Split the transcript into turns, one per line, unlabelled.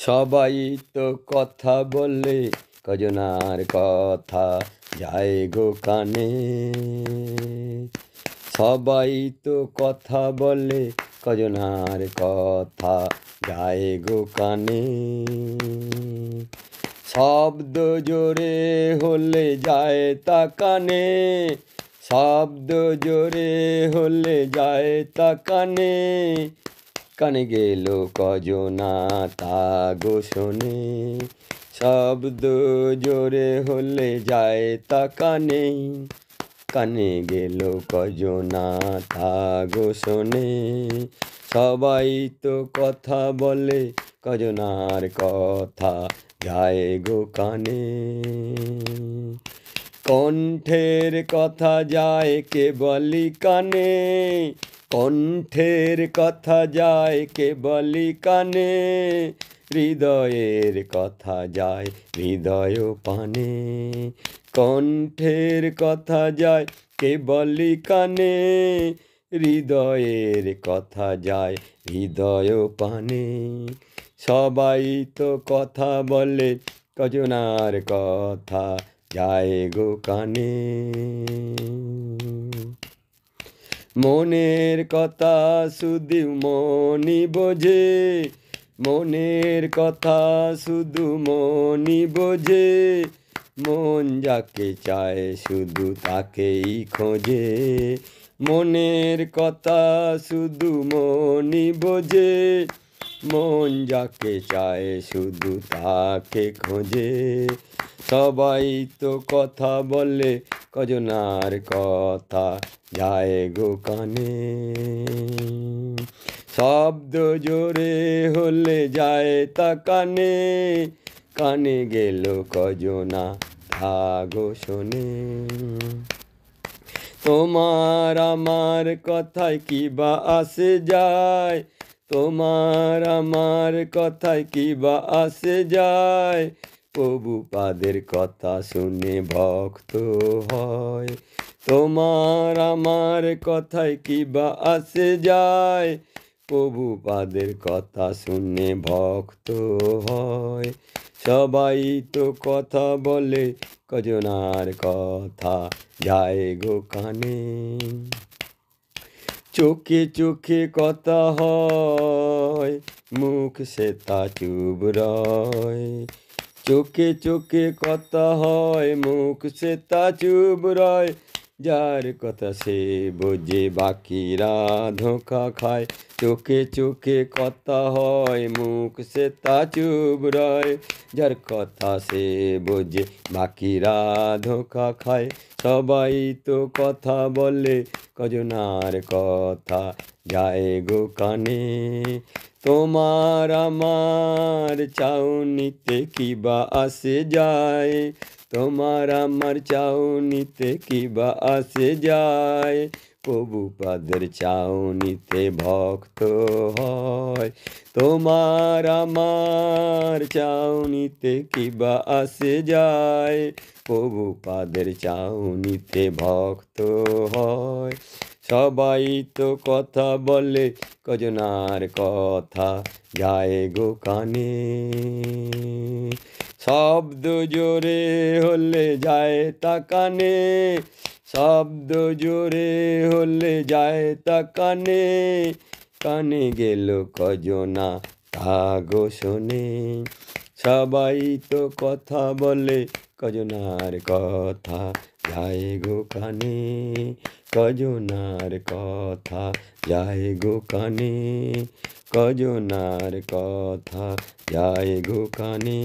সবাই তো কথা বলে, কজনার কথা যায় গো কানে। সবাই তো কথা বলে, কজনার কথা যায় গো কানে। শব্দ জোরে হলে যায় তা কানে, শব্দ জোরে হলে যায় তা কানে। কানে গেল কজনা তা গো শোনে, শব্দ জোরে হলে যায় তা কানে। কানে গেল কজনা তা গো শোনে। সবাই তো কথা বলে, কজনার কথা যায় গো কানে। কণ্ঠের কথা যায় কেবলি কানে, কণ্ঠের কথা যায় কেবলি কানে। হৃদয়ের কথা যায় হৃদয় পানে, কণ্ঠের কথা যায় কেবলি কানে। হৃদয়ের কথা যায় হৃদয় পানে। সবাই তো কথা বলে, কজনার কথা যায় গো কানে। মনের কথা শুধু মনি বোঝে, মনের কথা শুধু মনি বোঝে। মন যাকে চায় শুধু তাকেই খোঁজে, মনের কথা শুধু মনি বোঝে। মন যাকে চায় শুধু তাকে খোঁজে। সবাই তো কথা বলে, কজনার কথা যায় গো কানে। শব্দ জোরে হলে যায় তা কানে, কানে গেল কজনা তা গো শোনে। তোমার আমার কথায় কি বা আসে যায়, তোমার আমার কথায় কি বা আসে যায়। প্রভুপাদের কথা শুনে ভক্ত হয়, তোমার আমার কথায় কি বা আসে যায়। প্রভুপাদের কথা শুনে ভক্ত হয়। সবাই তো কথা বলে, কজনার কথা যায় গো কানে। চোখে চোখে কথা হয়, মুখ সে তা চুপ রয়। চোখে চোখে কথা হয়, মুখ সে তা চুপ রয়। যার কথা সে বোঝে, বাকিরা ধোঁকা খায়। চোখে চোখে কথা হয়, মুখ সে তা চুপ রয়। যার কথা সে বোঝে, বাকিরা ধোঁকা খায়। সবাই তো কথা বলে, কজনার কথা যায় গো কানে। তোমার আমার চাউনিতে কি বা আসে যায়, তোমার আমার চাউনিতে কি বা আসে যায়। প্রভুপাদের চাউনিতে ভক্ত হয়, তোমার আমার চাউনিতে কি বা আসে যায়। প্রভুপাদের চাউনিতে ভক্ত হয়। সবাই তো কথা বলে, কজনার কথা যায় গো কানে। শব্দ জোরে হলে যায় তা কানে, শব্দ জোরে হলে যায় তা কানে। কানে গেল কজনা তা গো শোনে। সবাই তো কথা বলে, কজনার কথা যায় গো কানে। কজনার কথা যায় গো কানে, কজনার কথা যায় গো কানে।